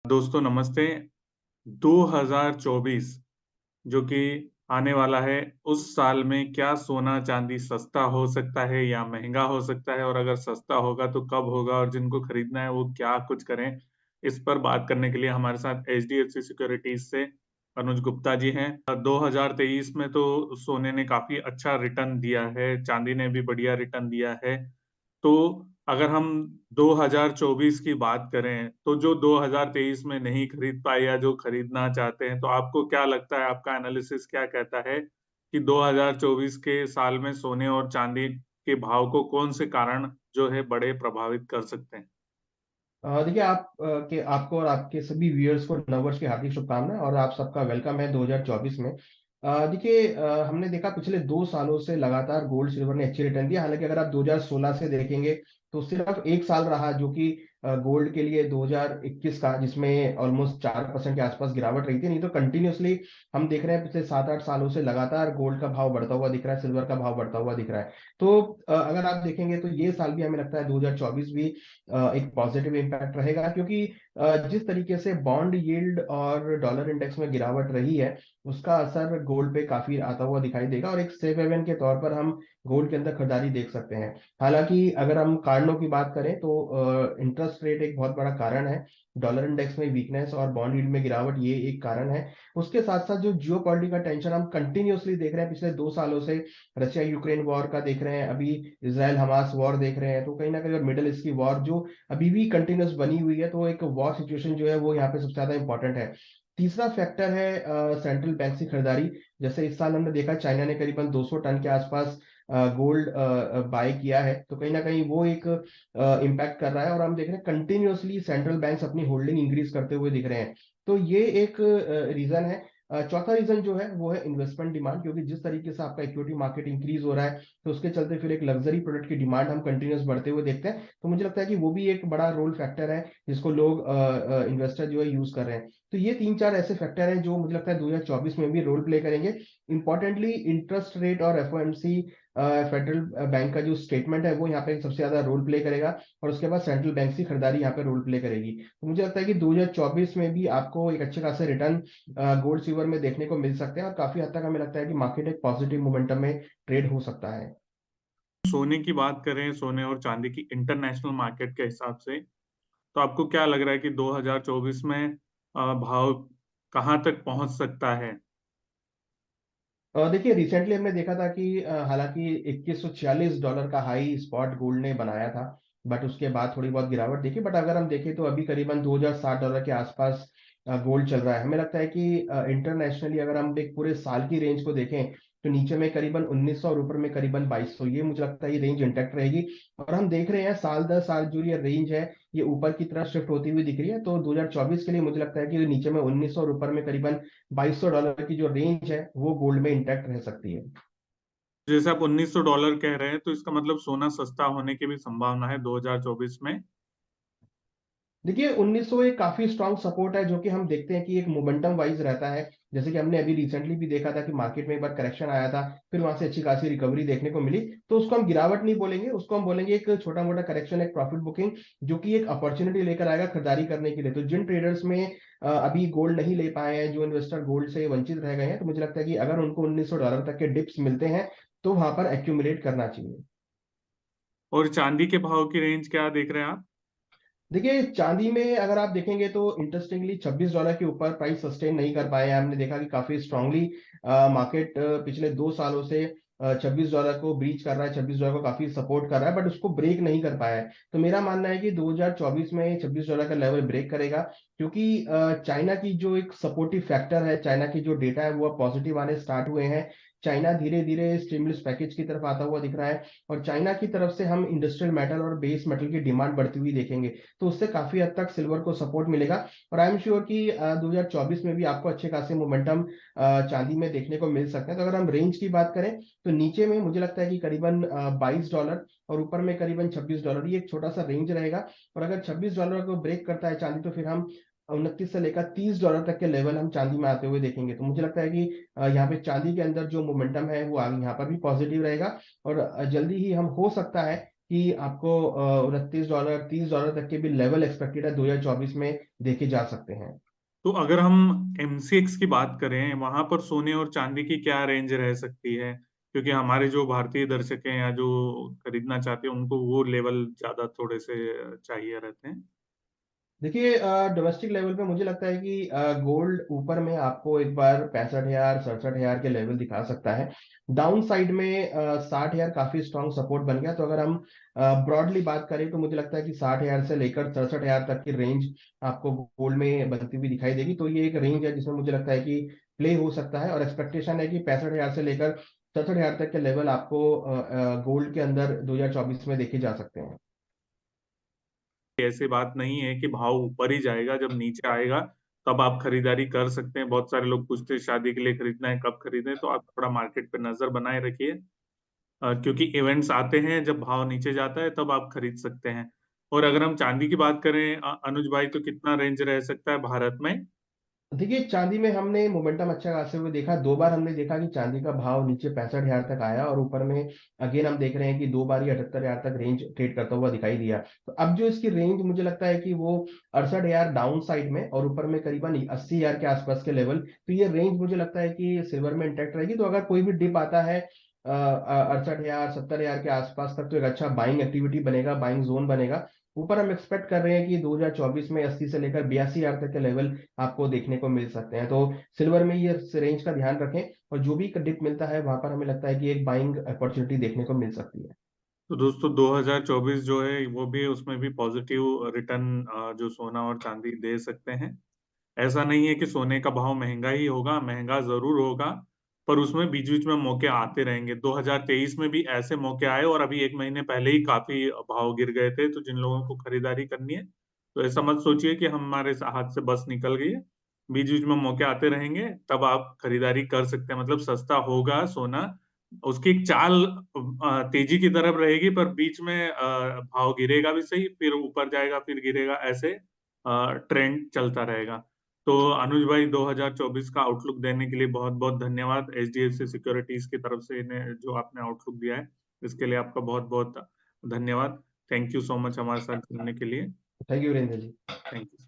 दोस्तों नमस्ते। 2024 जो कि आने वाला है, उस साल में क्या सोना चांदी सस्ता हो सकता है या महंगा हो सकता है, और अगर सस्ता होगा तो कब होगा, और जिनको खरीदना है वो क्या कुछ करें। इस पर बात करने के लिए हमारे साथ एचडीएफसी सिक्योरिटीज से अनुज गुप्ता जी हैं। 2023 में तो सोने ने काफी अच्छा रिटर्न दिया है, चांदी ने भी बढ़िया रिटर्न दिया है। तो अगर हम 2024 की बात करें, तो जो 2023 में नहीं खरीद पाए या जो खरीदना चाहते हैं, तो आपको क्या लगता है, आपका एनालिसिस क्या कहता है कि 2024 के साल में सोने और चांदी के भाव को कौन से कारण जो है बड़े प्रभावित कर सकते हैं? देखिए के आपको और आपके सभी व्यूअर्स को नववर्ष की हार्दिक शुभकामनाएं और आप सबका वेलकम है 2024 में। देखिए, हमने देखा पिछले 2 सालों से लगातार गोल्ड सिल्वर ने अच्छी रिटर्न दिया। हालांकि अगर आप 2016 से देखेंगे तो सिर्फ एक साल रहा जो कि गोल्ड के लिए 2021 का, जिसमें ऑलमोस्ट 4% के आसपास गिरावट रही थी। नहीं तो कंटिन्यूअसली हम देख रहे हैं पिछले 7-8 सालों से लगातार गोल्ड का भाव बढ़ता हुआ दिख रहा है, सिल्वर का भाव बढ़ता हुआ दिख रहा है। तो अगर आप देखेंगे तो ये साल भी हमें लगता है 2024 भी एक पॉजिटिव इम्पैक्ट रहेगा, क्योंकि जिस तरीके से बॉन्ड यील्ड और डॉलर इंडेक्स में गिरावट रही है उसका असर गोल्ड पे काफी आता हुआ दिखाई देगा, और एक सेफ हेवन के तौर पर हम गोल्ड के अंदर खरीदारी देख सकते हैं। हालांकि अगर हम कारणों की बात करें तो इंटरेस्ट रेट एक बहुत बड़ा कारण है, डॉलर इंडेक्स में वीकनेस और बॉन्ड यील्ड में गिरावट ये एक कारण है। उसके साथ साथ जो जियो पॉलिटिकल टेंशन हम कंटिन्यूअसली देख रहे हैं पिछले 2 सालों से, रशिया यूक्रेन वॉर का देख रहे हैं, अभी इसराइल हमास वॉर देख रहे हैं, तो कहीं ना कहीं और मिडल ईस्ट की वॉर जो अभी भी कंटिन्यूस बनी हुई है, तो एक वॉर सिचुएशन जो है वो यहाँ पे सबसे ज्यादा इंपॉर्टेंट है। तीसरा फैक्टर है सेंट्रल बैंक की खरीदारी। जैसे इस साल हमने देखा चाइना ने करीबन 200 टन के आसपास गोल्ड बाय किया है, तो कहीं ना कहीं वो एक इम्पैक्ट कर रहा है, और हम देख रहे हैं कंटिन्यूअसली सेंट्रल बैंक्स अपनी होल्डिंग इंक्रीज करते हुए दिख रहे हैं। तो ये एक रीजन है। चौथा रीजन जो है वो है इन्वेस्टमेंट डिमांड, क्योंकि जिस तरीके से आपका इक्विटी मार्केट इंक्रीज हो रहा है तो उसके चलते फिर एक लग्जरी प्रोडक्ट की डिमांड हम कंटिन्यूस बढ़ते हुए देखते हैं। तो मुझे लगता है कि वो भी एक बड़ा रोल फैक्टर है जिसको लोग इन्वेस्टर जो है यूज कर रहे हैं। तो ये 3-4 ऐसे फैक्टर हैं जो मुझे लगता है 2024 में भी रोल प्ले करेंगे। इंपॉर्टेंटली इंटरेस्ट रेट और एफओएमसी फेडरल बैंक का जो स्टेटमेंट है वो यहाँ पे सबसे ज्यादा रोल प्ले करेगा, और उसके बाद सेंट्रल बैंक की खरीदारी यहाँ पे रोल प्ले करेगी। तो मुझे लगता है कि 2024 में भी आपको एक अच्छे खासे रिटर्न गोल्ड सिल्वर में देखने को मिल सकते हैं, और काफी हद तक हमें लगता है कि मार्केट एक पॉजिटिव मोमेंटम में ट्रेड हो सकता है। सोने की बात करें, सोने और चांदी की इंटरनेशनल मार्केट के हिसाब से, तो आपको क्या लग रहा है कि 2024 में भाव कहाँ तक पहुंच सकता है? देखिए, रिसेंटली हमने देखा था कि हालांकि $2146 का हाई स्पॉट गोल्ड ने बनाया था, बट उसके बाद थोड़ी बहुत गिरावट देखी। बट अगर हम देखें तो अभी करीबन $2060 के आसपास गोल्ड चल रहा है। हमें लगता है कि इंटरनेशनली अगर हम एक पूरे साल की रेंज को देखें तो नीचे में करीबन 1900 और ऊपर में करीबन 2200, ये मुझे लगता है ये रेंज इंटैक्ट रहेगी। और हम देख रहे हैं साल दर साल जो ये रेंज है ये ऊपर की तरफ शिफ्ट होती हुई दिख रही है। तो 2024 के लिए मुझे लगता है कि नीचे में 1900 और ऊपर में करीबन $2200 की जो रेंज है वो गोल्ड में इंटैक्ट रह सकती है। जैसे आप $1900 कह रहे हैं, तो इसका मतलब सोना सस्ता होने की भी संभावना है 2024 में। देखिए, 1900 एक काफी स्ट्रांग सपोर्ट है जो कि हम देखते हैं कि एक मोमेंटम वाइज रहता है। जैसे कि हमने अभी रिसेंटली भी देखा था कि मार्केट में एक बार करेक्शन आया था, फिर वहां से अच्छी खासी रिकवरी देखने को मिली। तो उसको हम गिरावट नहीं बोलेंगे, उसको हम बोलेंगे एक छोटा मोटा करेक्शन, एक प्रॉफिट बुकिंग, जो कि एक अपॉर्चुनिटी लेकर आएगा खरीदारी करने के लिए। तो जिन ट्रेडर्स में अभी गोल्ड नहीं ले पाए हैं, जो इन्वेस्टर गोल्ड से वंचित रह गए हैं, तो मुझे लगता है कि अगर उनको $1900 तक के डिप्स मिलते हैं तो वहां पर एक्यूमुलेट करना चाहिए। और चांदी के भाव की रेंज क्या देख रहे हैं आप? देखिए, चांदी में अगर आप देखेंगे तो इंटरेस्टिंगली $26 के ऊपर प्राइस सस्टेन नहीं कर पाए हैं। हमने देखा कि काफी स्ट्रांगली मार्केट पिछले 2 सालों से $26 को ब्रीच कर रहा है, $26 को काफी सपोर्ट कर रहा है, बट उसको ब्रेक नहीं कर पाया है। तो मेरा मानना है कि 2024 में $26 का लेवल ब्रेक करेगा, क्योंकि चाइना की जो एक सपोर्टिव फैक्टर है, चाइना की जो डेटा है वो अब पॉजिटिव आने स्टार्ट हुए हैं। चाइना धीरे धीरे स्टिमुलस पैकेज की तरफ आता हुआ दिख रहा है, और चाइना की तरफ से हम इंडस्ट्रियल मेटल और बेस मेटल की डिमांड बढ़ती हुई देखेंगे। तो उससे काफी हद तक सिल्वर को सपोर्ट मिलेगा। और आई एम श्योर कि 2024 में भी आपको अच्छे खासे मोमेंटम चांदी में देखने को मिल सकते हैं। तो अगर हम रेंज की बात करें तो नीचे में मुझे लगता है कि करीबन $22 और ऊपर में करीबन $26, ये एक छोटा सा रेंज रहेगा। और अगर $26 को ब्रेक करता है चांदी तो फिर हम 29 से लेकर $30 तक के लेवल हम चांदी में आते हुए देखेंगे। तो मुझे लगता है कि यहाँ पे चांदी के अंदर जो मोमेंटम है वो आगे यहाँ पर भी पॉजिटिव रहेगा, और जल्दी ही हम हो सकता है कि आपको $29, $30 तक के भी लेवल एक्सपेक्टेड है 2024 में देखे जा सकते हैं। तो अगर हम एमसीएक्स की बात करें, वहां पर सोने और चांदी की क्या रेंज रह सकती है? क्योंकि हमारे जो भारतीय दर्शक हैं या जो खरीदना चाहते हैं, उनको वो लेवल ज्यादा थोड़े से चाहिए रहते हैं। देखिए डोमेस्टिक लेवल पे मुझे लगता है कि गोल्ड ऊपर में आपको एक बार 65,000 67,000 के लेवल दिखा सकता है। डाउन साइड में 60,000 काफी स्ट्रांग सपोर्ट बन गया। तो अगर हम ब्रॉडली बात करें तो मुझे लगता है कि 60,000 से लेकर 67,000 तक की रेंज आपको गोल्ड में बनती हुई दिखाई देगी। तो ये एक रेंज है जिसमें मुझे लगता है कि प्ले हो सकता है, और एक्सपेक्टेशन है कि 65,000 से लेकर 67,000 तक के लेवल आपको गोल्ड के अंदर 2024 में देखे जा सकते हैं। ऐसी बात नहीं है कि भाव ऊपर ही जाएगा, जब नीचे आएगा तब आप खरीदारी कर सकते हैं। बहुत सारे लोग पूछते हैं शादी के लिए खरीदना है, कब खरीदें, तो आप थोड़ा मार्केट पे नजर बनाए रखिए, क्योंकि इवेंट्स आते हैं जब भाव नीचे जाता है तब आप खरीद सकते हैं। और अगर हम चांदी की बात करें अनुज भाई, तो कितना रेंज रह सकता है भारत में? देखिए चांदी में हमने मोमेंटम अच्छा खासे हुए देखा। 2 बार हमने देखा कि चांदी का भाव नीचे 65,000 तक आया, और ऊपर में अगेन हम देख रहे हैं कि 2 बार ही 78,000 तक रेंज ट्रेड करता हुआ दिखाई दिया। तो अब जो इसकी रेंज मुझे लगता है कि वो 68,000 डाउन साइड में, और ऊपर में करीबन 80,000 के आसपास के लेवल। तो ये रेंज मुझे लगता है कि सिल्वर में इंटैक्ट रहेगी। तो अगर कोई भी डिप आता है 68,000 70,000 के आसपास तक, तो एक अच्छा बाइंग एक्टिविटी बनेगा, बाइंग जोन बनेगा। ऊपर हम एक्सपेक्ट कर रहे हैं कि 2024 में 80 से लेकर 82,000 तक के लेवल आपको देखने को मिल सकते हैं। तो सिल्वर में ये रेंज का ध्यान रखें, और जो भी डिप मिलता है वहां पर हमें लगता है कि एक बाइंग अपॉर्चुनिटी देखने को मिल सकती है। तो दोस्तों 2024 जो है वो भी, उसमें भी पॉजिटिव रिटर्न जो सोना और चांदी दे सकते हैं। ऐसा नहीं है कि सोने का भाव महंगा ही होगा, महंगा जरूर होगा, पर उसमें बीच बीच में मौके आते रहेंगे। 2023 में भी ऐसे मौके आए, और अभी एक महीने पहले ही काफी भाव गिर गए थे। तो जिन लोगों को खरीदारी करनी है, तो ऐसा मत सोचिए कि हमारे हाथ से बस निकल गई है। बीच बीच में मौके आते रहेंगे, तब आप खरीदारी कर सकते हैं। मतलब सस्ता होगा सोना, उसकी एक चाल तेजी की तरफ रहेगी, पर बीच में भाव गिरेगा भी सही, फिर ऊपर जाएगा, फिर गिरेगा, ऐसे ट्रेंड चलता रहेगा। तो अनुज भाई, 2024 का आउटलुक देने के लिए बहुत बहुत धन्यवाद। एचडीएफसी सिक्योरिटीज की तरफ से इन्हें जो आपने आउटलुक दिया है, इसके लिए आपका बहुत बहुत धन्यवाद। थैंक यू सो मच हमारे साथ जुड़ने के लिए। Thank you Virendra ji. Thank you.